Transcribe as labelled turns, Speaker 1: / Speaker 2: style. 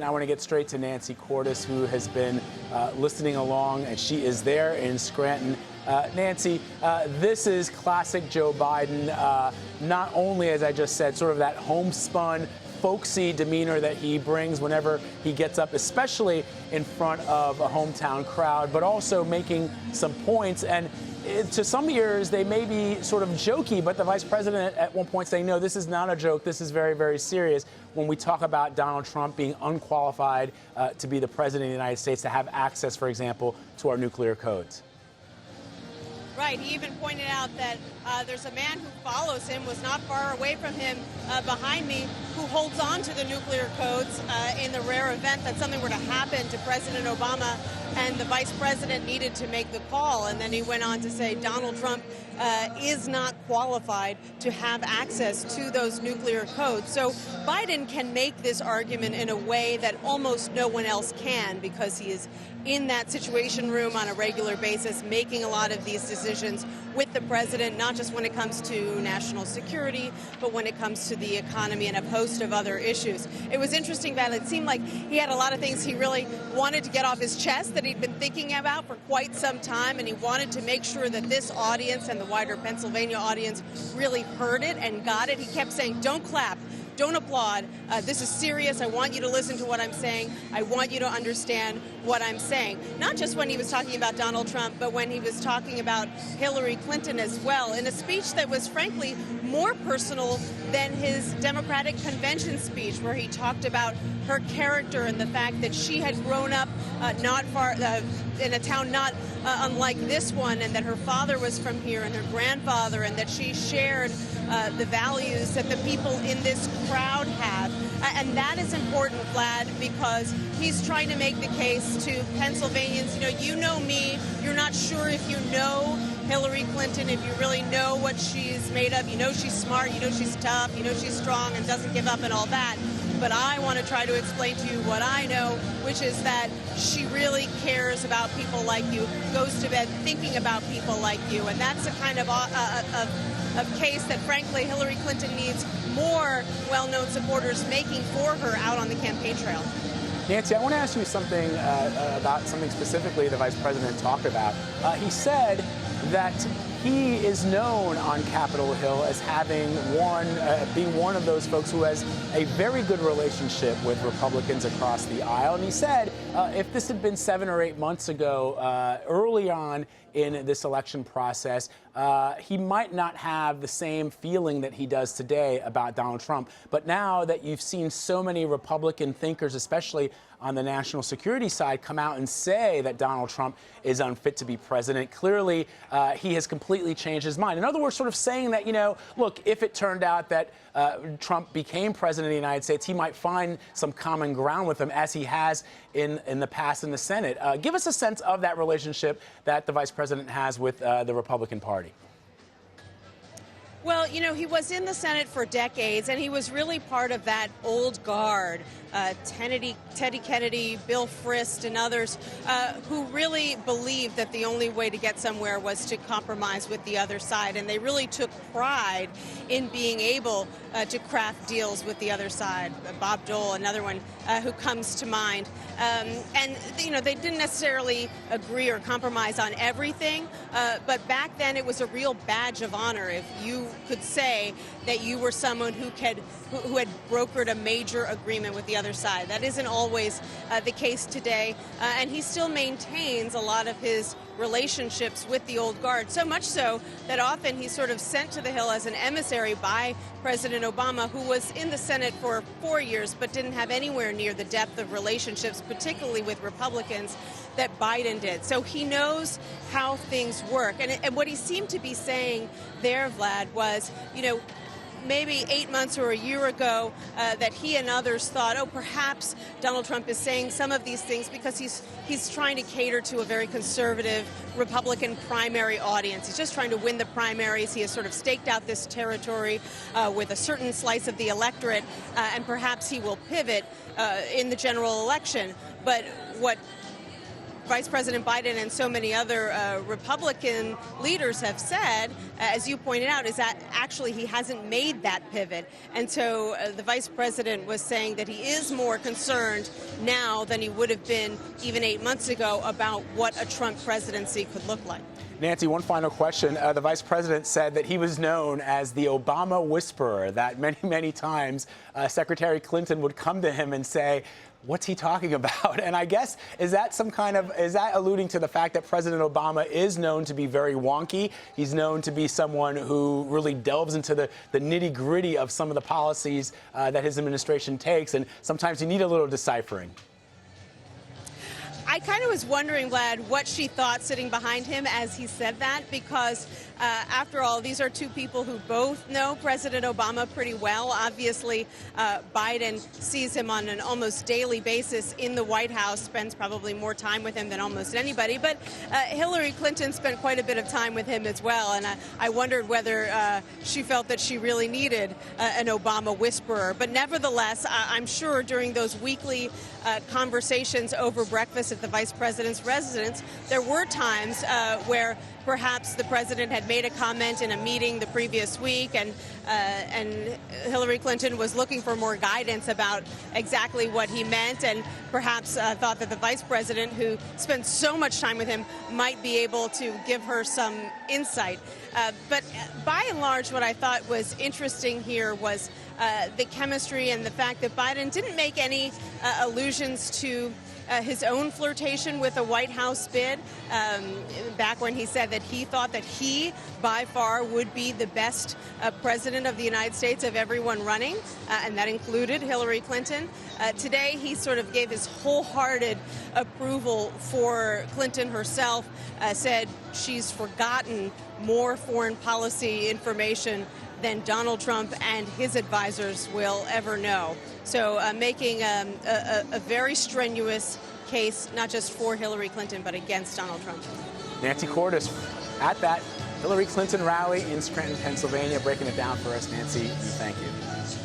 Speaker 1: I want to get straight to Nancy Cordes, who has been listening along, and she is there in Scranton. Nancy, this is classic Joe Biden, not only, as I just said, sort of that homespun, folksy demeanor that he brings whenever he gets up, especially in front of a hometown crowd, but also making some points. And to some ears, they may be sort of jokey, but the vice president at one point saying, no, this is not a joke. This is very, very serious when we talk about Donald Trump being unqualified to be the president of the United States, to have access, for example, to our nuclear codes.
Speaker 2: Right. He even pointed out that there's a man who follows him, was not far away from him, behind me, who holds on to the nuclear codes in the rare event that something were to happen to President Obama and the vice president needed to make the call. And then he went on to say Donald Trump is not qualified to have access to those nuclear codes. So Biden can make this argument in a way that almost no one else can, because he is in that situation room on a regular basis, making a lot of these decisions with the president, not just when it comes to national security, but when it comes to the economy and a host of other issues. It was interesting that it seemed like he had a lot of things he really wanted to get off his chest that he'd been thinking about for quite some time, and he wanted to make sure that this audience and the wider Pennsylvania audience really heard it and got it. He kept saying, don't clap. Don't applaud. This is serious. I want you to listen to what I'm saying. I want you to understand what I'm saying. Not just when he was talking about Donald Trump, but when he was talking about Hillary Clinton as well, in a speech that was, frankly, more personal than his Democratic convention speech, where he talked about her character and the fact that she had grown up not far in a town not unlike this one, and that her father was from here and her grandfather, and that she shared the values that the people in this crowd have. And that is important, Vlad, because he's trying to make the case to Pennsylvanians, you know me, you're not sure if you know Hillary Clinton, if you really know what she's made of. You know she's smart, you know she's tough, you know she's strong and doesn't give up and all that. But I want to try to explain to you what I know, which is that she really cares about people like you, goes to bed thinking about people like you. And that's a kind of case that, frankly, Hillary Clinton needs more well-known supporters making for her out on the campaign trail.
Speaker 1: Nancy, I want to ask you something about something specifically the vice president talked about. He said that he is known on Capitol Hill as having being one of those folks who has a very good relationship with Republicans across the aisle. And he said if this had been 7 or 8 months ago, early on in this election process, he might not have the same feeling that he does today about Donald Trump. But now that you've seen so many Republican thinkers, especially on the national security side, come out and say that Donald Trump is unfit to be president, clearly he has completely changed his mind. In other words, sort of saying that, look, if it turned out that Trump became president of the United States, he might find some common ground with him, as he has in the past in the Senate. Give us a sense of that relationship that the vice president has with the Republican Party.
Speaker 2: Well, he was in the Senate for decades, and he was really part of that old guard, Teddy Kennedy, Bill Frist, and others, who really believed that the only way to get somewhere was to compromise with the other side. And they really took pride in being able to craft deals with the other side. Bob Dole, another one who comes to mind. And, they didn't necessarily agree or compromise on everything, but back then it was a real badge of honor if you could say that you were someone who had brokered a major agreement with the other side. That isn't always the case today, and he still maintains a lot of his relationships with the old guard, so much so that often he's sort of sent to the Hill as an emissary by President Obama, who was in the Senate for 4 years but didn't have anywhere near the depth of relationships, particularly with Republicans, that Biden did. So he knows how things work. And what he seemed to be saying there, Vlad, was, maybe 8 months or a year ago, that he and others thought, oh, perhaps Donald Trump is saying some of these things because he's trying to cater to a very conservative Republican primary audience. He's just trying to win the primaries. He has sort of staked out this territory with a certain slice of the electorate, and perhaps he will pivot in the general election. But what Vice President Biden and so many other Republican leaders have said, as you pointed out, is that actually he hasn't made that pivot. And so the Vice President was saying that he is more concerned now than he would have been even 8 months ago about what a Trump presidency could look like.
Speaker 1: Nancy, one final question. The Vice President said that he was known as the Obama whisperer, that many, many times Secretary Clinton would come to him and say, what's he talking about? And I guess, is that alluding to the fact that President Obama is known to be very wonky? He's known to be someone who really delves into the nitty gritty of some of the policies that his administration takes, and sometimes you need a little deciphering.
Speaker 2: I kind of was wondering, Vlad, what she thought sitting behind him as he said that, because after all, these are two people who both know President Obama pretty well. Obviously, Biden sees him on an almost daily basis in the White House, spends probably more time with him than almost anybody. But Hillary Clinton spent quite a bit of time with him as well. And I wondered whether she felt that she really needed an Obama whisperer. But nevertheless, I'm sure during those weekly conversations over breakfast at the vice president's residence, there were times where perhaps the president had made a comment in a meeting the previous week, and Hillary Clinton was looking for more guidance about exactly what he meant, and perhaps thought that the vice president, who spent so much time with him, might be able to give her some insight. But by and large, what I thought was interesting here was the chemistry and the fact that Biden didn't make any allusions to his own flirtation with a White House bid, back when he said that he thought that he, by far, would be the best president of the United States of everyone running, and that included Hillary Clinton. Today, he sort of gave his wholehearted approval for Clinton herself, said she's forgotten more foreign policy information than Donald Trump and his advisors will ever know. So making a very strenuous case, not just for Hillary Clinton, but against Donald Trump.
Speaker 1: Nancy Cordes at that Hillary Clinton rally in Scranton, Pennsylvania, breaking it down for us. Nancy, thank you.